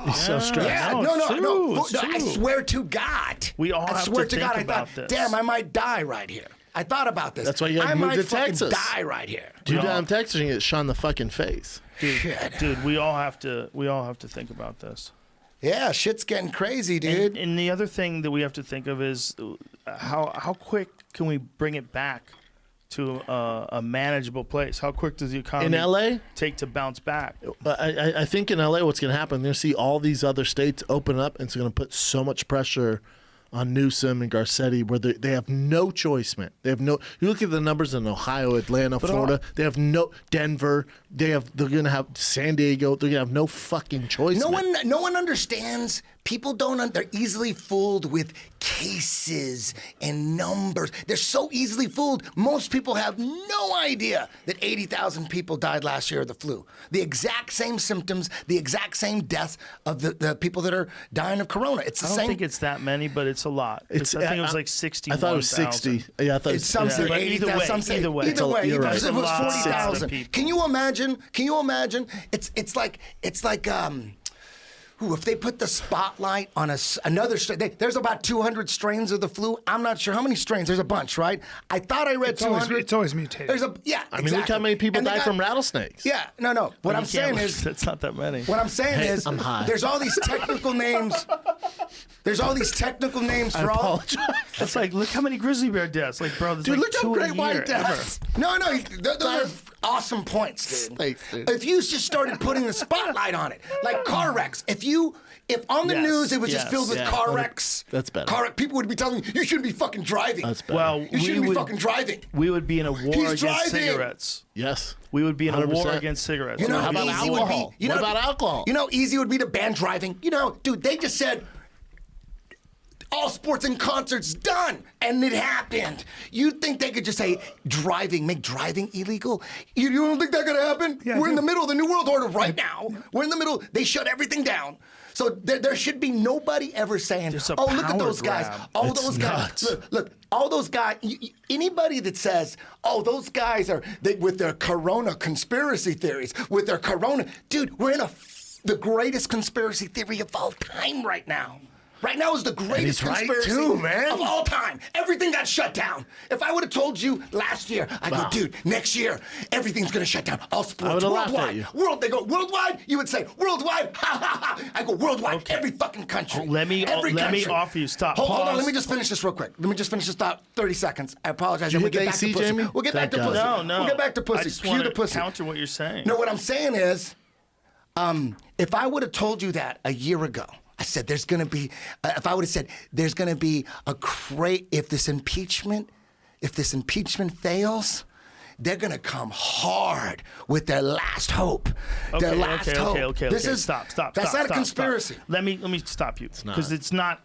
He's so stressed. Yeah, no. I swear to God. We all have to think about this. Damn, I might die right here. I thought about this. That's why you got to move to Texas. Die right here. Dude, down Texas, you get shot in the fucking face. Dude, we all have to think about this. Yeah, shit's getting crazy, dude. And the other thing that we have to think of is how quick can we bring it back to a manageable place? How quick does the economy in LA take to bounce back? I think in LA, what's going to happen? They're going to see all these other states open up, and it's going to put so much pressure on Newsom and Garcetti, where they have no choice, man. They have no. You look at the numbers in Ohio, Atlanta, Florida. They have no. Denver. They're going to have San Diego. They're going to have no fucking choice. No one understands. People don't. They're easily fooled with cases and numbers. They're so easily fooled. Most people have no idea that 80,000 people died last year of the flu. The exact same symptoms, the exact same deaths of the people that are dying of corona. It's the same. I don't think it's that many, but it's a lot. I think it was like 60. I thought it was 60. Yeah, I thought it's some say 80,000. Some say either way. It was 40,000. Can you imagine? It's like. If they put the spotlight on another strain, there's about 200 strains of the flu. I'm not sure how many strains. There's a bunch, right? I thought I read 200. It's always mutated. I mean, look how many people die from rattlesnakes. Yeah, no. What I'm saying is, it's not that many. What I'm saying is, I'm high. There's all these technical names. There's all these technical names for all. It's like, look how many grizzly bear deaths. Like, bro, dude, like look how great white deaths. No, those are awesome points, dude. Thanks, dude. If you just started putting the spotlight on it, like car wrecks, if on the news it was just filled with car wrecks, that's better. People would be telling you shouldn't be fucking driving. That's better. Well, you shouldn't be fucking driving. We would be in a war against cigarettes. Yes. We would be in 100%. A war against cigarettes. You know how about alcohol? What about alcohol? You know how easy it would be to ban driving? Dude, they just said all sports and concerts done, and it happened. You'd think they could just say make driving illegal? You don't think that could happen? Yeah, we're in the middle of the New World Order right now. We're in the middle. They shut everything down. So there should be nobody ever saying, "Oh, look at those guys! All those guys! Look, all those guys!" Anybody that says, "Oh, those guys are with their corona conspiracy theories, with their corona," dude, we're in the greatest conspiracy theory of all time right now. Right now is the greatest conspiracy of all time. Everything got shut down. If I would have told you last year, I go, dude, next year, everything's going to shut down. All sports, worldwide. They go, worldwide? You would say, worldwide? Ha, ha, ha. I go, worldwide. Okay. Every fucking country. Let me offer you, stop. Hold on, let me just finish this real quick. Let me just finish this thought, 30 seconds. I apologize. We'll get back to pussy. Jamie? We'll get back to pussy. No. We'll get back to pussy. I just want to counter what you're saying. No, what I'm saying is, if I would have told you that a year ago, I said there's going to be, if I would have said there's going to be if this impeachment fails, they're going to come hard with their last hope. Their last hope. Okay. Stop. That's not a conspiracy. Stop. Let me stop you. Because it's not.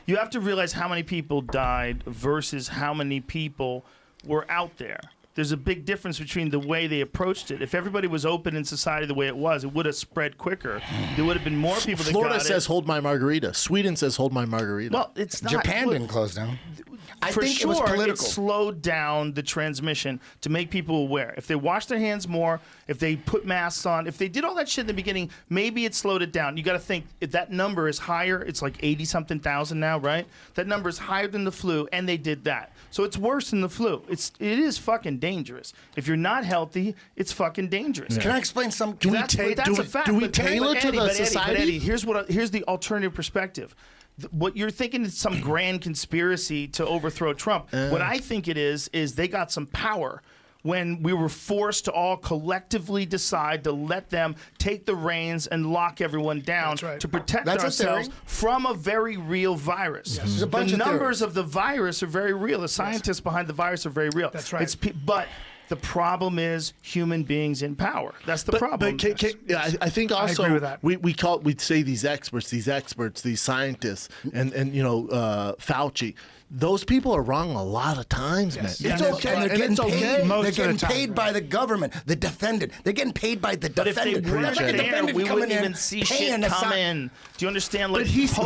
You have to realize how many people died versus how many people were out there. There's a big difference between the way they approached it. If everybody was open in society the way it was, it would have spread quicker. There would have been more people that got it. Florida says, hold my margarita. Sweden says, hold my margarita. Well, it's not. Japan didn't close down. I think it was political. It slowed down the transmission to make people aware. If they wash their hands more, if they put masks on, if they did all that shit in the beginning, maybe it slowed it down. You got to think, if that number is higher, it's like 80-something thousand now, right? That number is higher than the flu, and they did that. So it's worse than the flu. It is fucking dangerous. If you're not healthy, it's fucking dangerous. Yeah. Can I explain something? That's a fact. Do we tailor to the society? Eddie, here's the alternative perspective. What you're thinking is some grand conspiracy to overthrow Trump. What I think it is they got some power when we were forced to all collectively decide to let them take the reins and lock everyone down to protect ourselves from a very real virus. Yes. The numbers of the virus are very real. The scientists behind the virus are very real. That's right. But the problem is human beings in power. That's the problem. But I think also I agree with that. we'd say these experts, these scientists, and Fauci. those people are wrong a lot of times, man. It's And okay. And they're and getting it's okay. paid. Most They're of the getting time, paid by the government, the defendant. They're getting paid by the But if they defendant. weren't It's like a there, defendant we coming wouldn't in, even see paying shit us come out. in. Do you understand? Like, But he didn't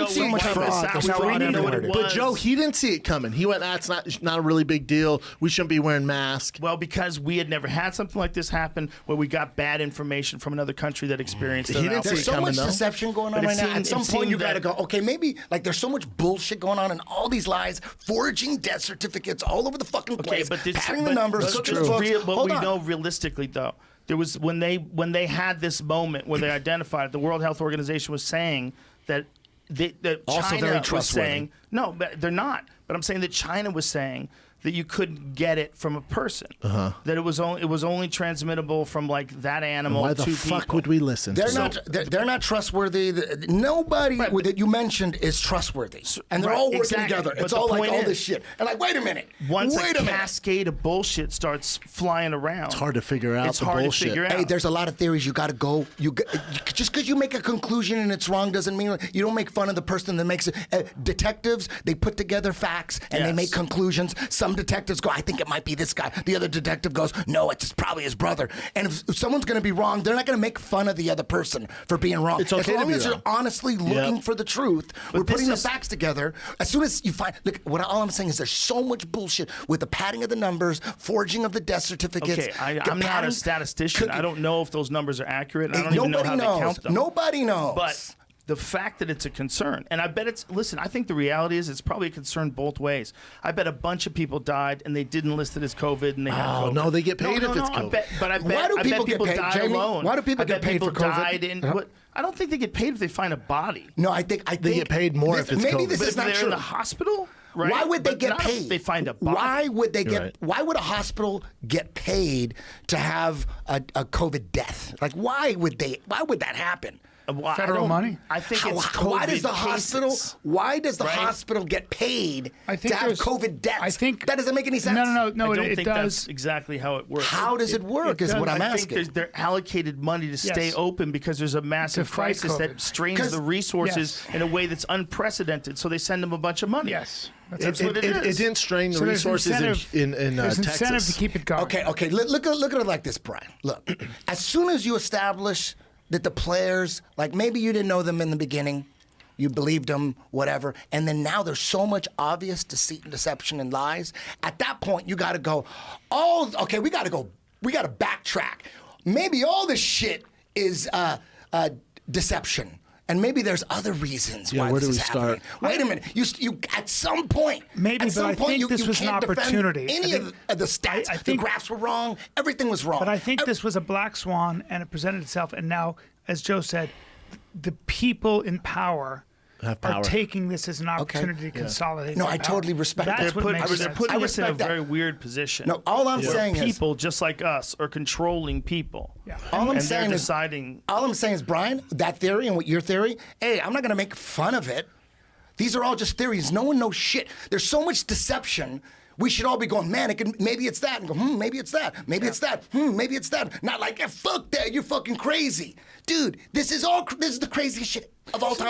see polio it was coming. this out. There's no We didn't know what it order. But was. Joe, he didn't see it coming. He went, "That's not a really big deal. We shouldn't be wearing masks." Well, because we had never had something like this happen where we got bad information from another country that experienced it. He didn't see There's it so coming, much though. deception going on But it right now. seemed- At some it point, seemed you got to that- go, okay, maybe, like, there's so much bullshit going on and all these lies, forging death certificates all over the fucking Okay, place, but this, padding but, the numbers, but cooking it's the books. real, but Hold we on. know realistically though, there was when they had this moment where they identified it, the World Health Organization was saying that that Also China very was trustworthy. saying no, but they're not. But I'm saying that China was saying that you couldn't get it from a person. That it was only transmittable from like that animal Why to the fuck people. would we listen? They're to not. They're not trustworthy. Nobody Right, but- that you mentioned is trustworthy, and they're right, all working exactly. together. But It's the all like point all is- this shit. And like, wait a minute. Once wait a a minute. cascade of bullshit starts flying around, It's hard to figure out It's the hard bullshit. to figure out. Hey, there's a lot of theories. You got to go. Just because you make a conclusion and it's wrong doesn't mean you don't make fun of the person that makes it. Detectives, they put together facts and they Yes. make conclusions. Some detectives go, I think it might be this guy. The other detective goes, no, it's probably his brother. And if someone's going to be wrong, they're not going to make fun of the other person for being wrong. It's okay as to long be as wrong. you're honestly looking for the truth, we're this putting the is- facts together. As soon as you find, look, all I'm saying is there's so much bullshit with the padding of the numbers, forging of the death certificates. Okay, I'm not a padding- statistician. I don't know if those numbers are accurate. I Hey, don't even know nobody how knows. they count them. Nobody knows. But the fact that it's a concern, and I bet it's, listen, I think the reality is it's probably a concern both ways. I bet a bunch of people died and they didn't list it as COVID and they had Oh, COVID. no, they get paid if it's I COVID. bet, but I bet, Why do I people bet people get paid, died Jamie? alone. Why do people I get bet paid for people COVID? died in, what, I don't think they get paid if they find a body. No, I think They get paid more if it's maybe COVID. this But is if not they're true. in the hospital, right? Why would they But get not if paid? They find a body. Why would they get? right. Why would a hospital get paid to have a COVID death? Like, why would they? Why would that happen? Well, Federal money? I think How- it's why does the COVID hospital? cases. Why does the right? hospital get paid I think to have there's- COVID deaths? I think that doesn't make any sense. No, I don't it think does. that's exactly how it works. How does it work? Is does. what I'm I think asking. they're allocated money to stay Yes. open because there's a massive To fight crisis that COVID. strains 'Cause- the resources Yes. in a way that's unprecedented. So they send them a bunch of money. Yes, That's what it It is. didn't strain the So there's resources incentive- in there's Texas. incentive to keep it going. Okay. Look at it like this, Brian. Look, as soon as you establish that the players, like maybe you didn't know them in the beginning, you believed them, whatever, and then now there's so much obvious deceit and deception and lies. At that point, you got to go, okay, we got to backtrack. Maybe all this shit is deception. And maybe there's other reasons Yeah, why where this do is we start? happening. Wait a minute. You at some point. Maybe, at but some I point, think you, this you was an can't defend opportunity. Any I of think- the stats. I The think- graphs were wrong. Everything was wrong. But I think this was a black swan, and it presented itself. And now, as Joe said, the people in power Have are power. taking this as an opportunity to consolidate. No, their I power. totally respect that. That's what makes They're sense. putting I us in a respect that. very weird position. No, all I'm where saying is- people just like us are controlling people. Yeah. All I'm and saying they're is deciding. All I'm saying is, Brian, that theory and what your theory. Hey, I'm not going to make fun of it. These are all just theories. No one knows shit. There's so much deception. We should all be going, man, maybe it's that. And go, maybe it's that. Maybe it's that. Maybe it's that. Not like, fuck that. You're fucking crazy. Dude, this is the craziest shit of all time.